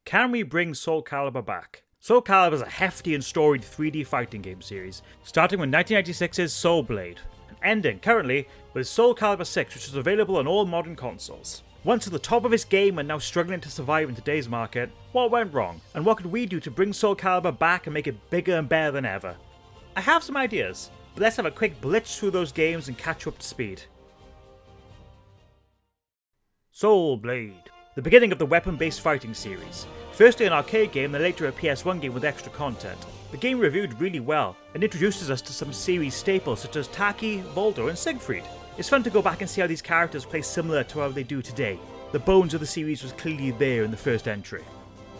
Can we bring Soul Calibur back? Soul Calibur is a hefty and storied 3D fighting game series, starting with 1996's Soul Blade, and ending currently with Soul Calibur 6, which is available on all modern consoles. Once at the top of its game and now struggling to survive in today's market, what went wrong? And what could we do to bring Soul Calibur back and make it bigger and better than ever? I have some ideas, but let's have a quick blitz through those games and catch up to speed. Soul Blade, the beginning of the weapon-based fighting series. Firstly an arcade game, then later a PS1 game with extra content. The game reviewed really well, and introduces us to some series staples such as Taki, Voldo and Siegfried. It's fun to go back and see how these characters play similar to how they do today. The bones of the series was clearly there in the first entry.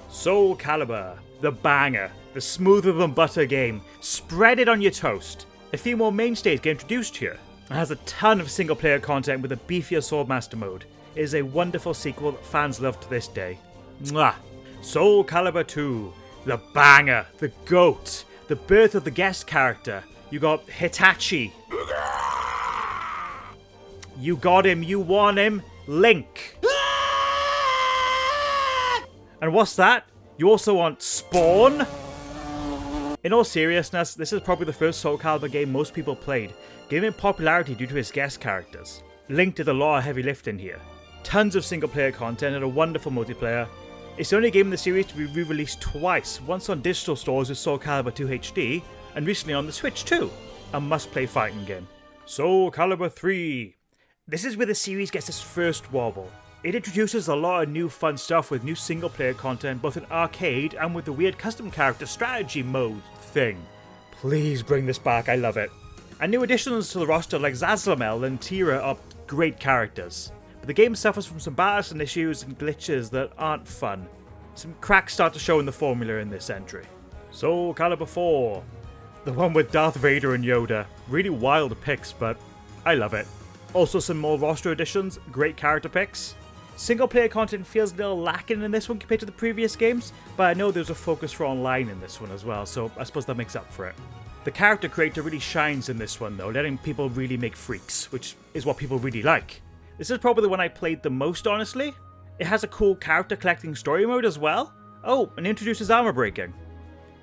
Soul Calibur, the banger, the smoother than butter game. Spread it on your toast. A few more mainstays get introduced here. It has a ton of single player content with a beefier Swordmaster mode. It is a wonderful sequel that fans love to this day. Mwah! Soul Calibur 2, the banger, the GOAT, the birth of the guest character. You got Hitachi. You got him, you won him, Link. And what's that? You also want Spawn? In all seriousness, this is probably the first Soul Calibur game most people played, giving it popularity due to its guest characters. Link did a lot of heavy lifting here. Tons of single player content and a wonderful multiplayer. It's the only game in the series to be re-released twice, once on digital stores with Soul Calibur 2 HD, and recently on the Switch too. A must-play fighting game. Soul Calibur 3. This is where the series gets its first wobble. It introduces a lot of new fun stuff with new single player content, both in arcade and with the weird custom character strategy mode thing. Please bring this back, I love it. And new additions to the roster like Zazlamel and Tira are great characters. But the game suffers from some balancing issues and glitches that aren't fun. Some cracks start to show in the formula in this entry. Soul Calibur 4. The one with Darth Vader and Yoda. Really wild picks, but I love it. Also some more roster additions, great character picks. Single player content feels a little lacking in this one compared to the previous games, but I know there's a focus for online in this one as well, so I suppose that makes up for it. The character creator really shines in this one though, letting people really make freaks, which is what people really like. This is probably the one I played the most, honestly. It has a cool character collecting story mode as well. Oh, and introduces armor breaking.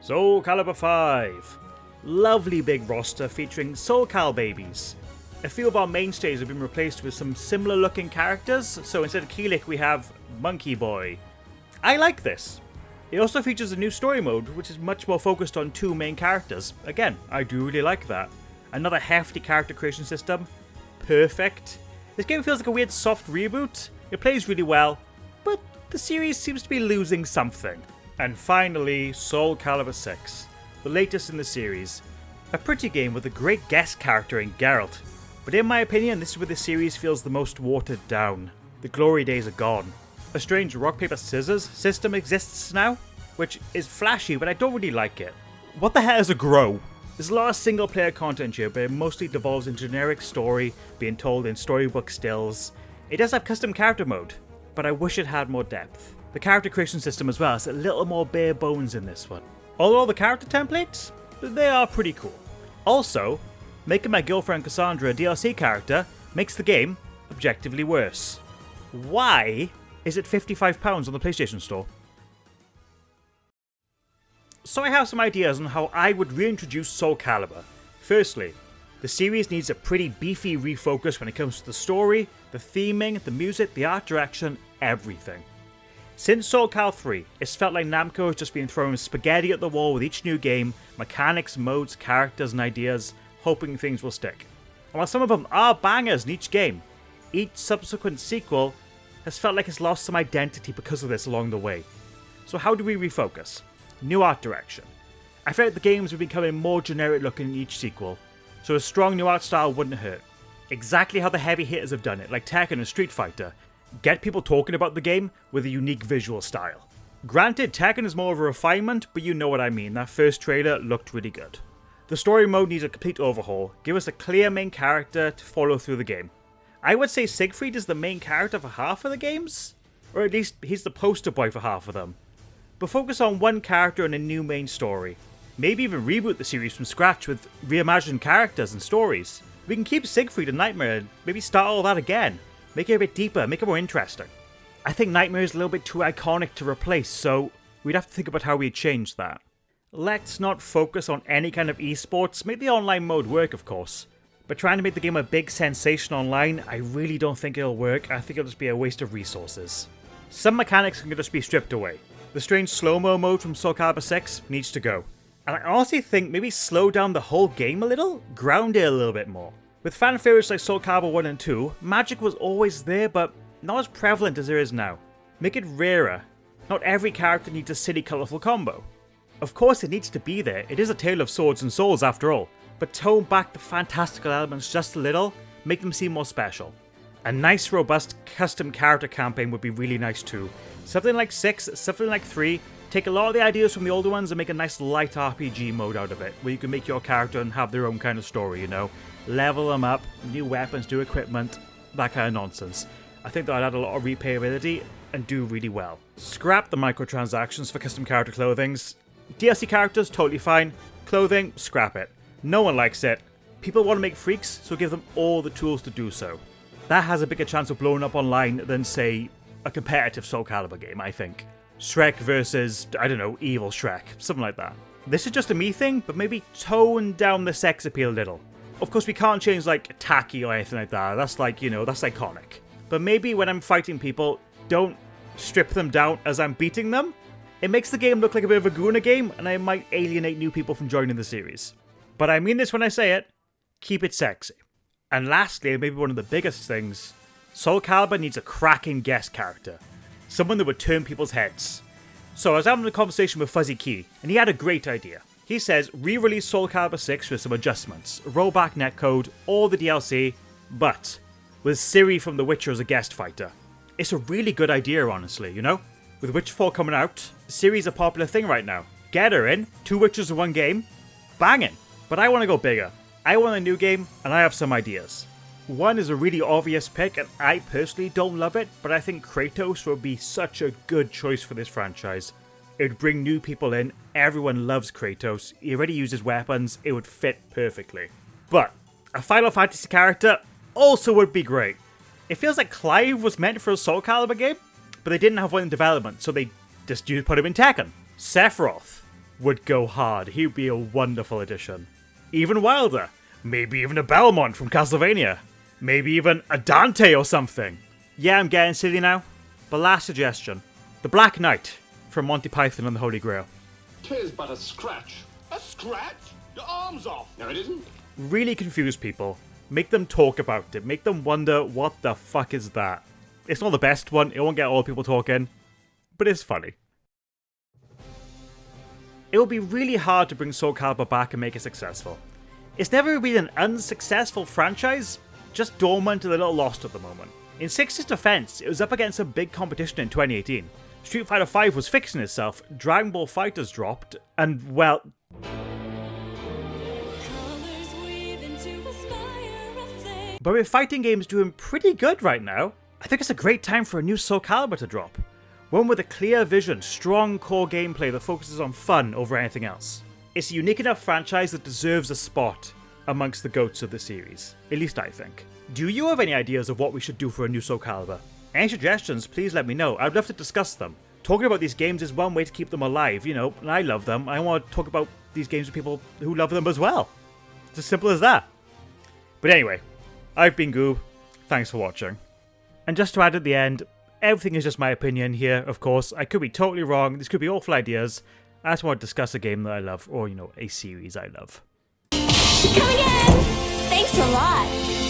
Soul Calibur 5. Lovely big roster featuring Soul Cal babies. A few of our mainstays have been replaced with some similar looking characters, so instead of Kilik we have Monkey Boy. I like this. It also features a new story mode, which is much more focused on two main characters. Again, I do really like that. Another hefty character creation system. Perfect. This game feels like a weird soft reboot. It plays really well, but the series seems to be losing something. And finally, Soul Calibur 6. The latest in the series. A pretty game with a great guest character in Geralt. But in my opinion, this is where the series feels the most watered down. The glory days are gone. A strange rock, paper, scissors system exists now, which is flashy, but I don't really like it. What the hell is a grow? There's a lot of single player content here, but it mostly devolves in generic story, being told in storybook stills. It does have custom character mode, but I wish it had more depth. The character creation system as well is a little more bare bones in this one. Although the character templates, they are pretty cool. Also, making my girlfriend Cassandra a DLC character makes the game objectively worse. Why is it £55 on the PlayStation Store? So I have some ideas on how I would reintroduce Soul Calibur. Firstly, the series needs a pretty beefy refocus when it comes to the story, the theming, the music, the art direction, everything. Since Soul Cal 3, it's felt like Namco has just been throwing spaghetti at the wall with each new game, mechanics, modes, characters and ideas, hoping things will stick. And while some of them are bangers in each game, each subsequent sequel has felt like it's lost some identity because of this along the way. So how do we refocus? New art direction. I felt like the games were becoming more generic looking in each sequel, so a strong new art style wouldn't hurt. Exactly how the heavy hitters have done it, like Tekken and Street Fighter. Get people talking about the game with a unique visual style. Granted, Tekken is more of a refinement, but you know what I mean, that first trailer looked really good. The story mode needs a complete overhaul, give us a clear main character to follow through the game. I would say Siegfried is the main character for half of the games, or at least he's the poster boy for half of them. But focus on one character and a new main story. Maybe even reboot the series from scratch with reimagined characters and stories. We can keep Siegfried a Nightmare and maybe start all that again. Make it a bit deeper, make it more interesting. I think Nightmare is a little bit too iconic to replace, so we'd have to think about how we'd change that. Let's not focus on any kind of esports, make the online mode work of course, but trying to make the game a big sensation online, I really don't think it'll work. I think it'll just be a waste of resources. Some mechanics can just be stripped away. The strange slow-mo mode from Soul Calibur 6 needs to go. And I honestly think maybe slow down the whole game a little, ground it a little bit more. With fan favorites like Soul Calibur 1 and 2, magic was always there, but not as prevalent as there is now. Make it rarer. Not every character needs a silly colourful combo. Of course it needs to be there, it is a tale of swords and souls after all, but tone back the fantastical elements just a little, make them seem more special. A nice robust custom character campaign would be really nice too. Something like 6, something like 3, take a lot of the ideas from the older ones and make a nice light RPG mode out of it, where you can make your character and have their own kind of story, you know? Level them up, new weapons, new equipment, that kind of nonsense. I think that would add a lot of replayability and do really well. Scrap the microtransactions for custom character clothings. DLC characters, totally fine. Clothing, scrap it. No one likes it. People want to make freaks, so give them all the tools to do so. That has a bigger chance of blowing up online than, say, a competitive Soul Calibur game, I think. Shrek versus, I don't know, evil Shrek. Something like that. This is just a me thing, but maybe tone down the sex appeal a little. Of course, we can't change, like, tacky or anything like that. That's like, you know, that's iconic. But maybe when I'm fighting people, don't strip them down as I'm beating them. It makes the game look like a bit of a Guna game, and I might alienate new people from joining the series. But I mean this when I say it, keep it sexy. And lastly, maybe one of the biggest things, Soul Calibur needs a cracking guest character. Someone that would turn people's heads. So I was having a conversation with Fuzzy Key, and he had a great idea. He says, re-release Soul Calibur 6 with some adjustments, roll back netcode, all the DLC, but with Ciri from The Witcher as a guest fighter. It's a really good idea, honestly, you know? With Witcher 4 coming out, Ciri's a popular thing right now. Get her in, 2 Witchers in 1 game, banging. But I want to go bigger. I want a new game, and I have some ideas. One is a really obvious pick, and I personally don't love it, but I think Kratos would be such a good choice for this franchise. It would bring new people in, everyone loves Kratos, he already uses weapons, it would fit perfectly. But a Final Fantasy character also would be great. It feels like Clive was meant for a Soul Calibur game, but they didn't have one in development, so they just put him in Tekken. Sephiroth would go hard, he would be a wonderful addition. Even wilder, maybe even a Belmont from Castlevania. Maybe even a Dante or something. Yeah, I'm getting silly now. But last suggestion. The Black Knight from Monty Python and the Holy Grail. 'Tis but a scratch. A scratch? Your arm's off. No, it isn't. Really confuse people. Make them talk about it. Make them wonder, what the fuck is that? It's not the best one. It won't get all people talking. But it's funny. It will be really hard to bring Soul Calibur back and make it successful. It's never been an unsuccessful franchise, just dormant and a little lost at the moment. In 6's defense, it was up against some big competition in 2018. Street Fighter 5 was fixing itself, Dragon Ball FighterZ dropped, and well... But with fighting games doing pretty good right now, I think it's a great time for a new Soul Calibur to drop. One with a clear vision, strong core gameplay that focuses on fun over anything else. It's a unique enough franchise that deserves a spot amongst the GOATs of the series. At least I think. Do you have any ideas of what we should do for a new Soul Calibur? Any suggestions, please let me know. I'd love to discuss them. Talking about these games is one way to keep them alive, you know, and I love them. I want to talk about these games with people who love them as well. It's as simple as that. But anyway, I've been Goob. Thanks for watching. And just to add at the end, everything is just my opinion here, of course. I could be totally wrong. This could be awful ideas. I just want to discuss a game that I love, or, you know, a series I love.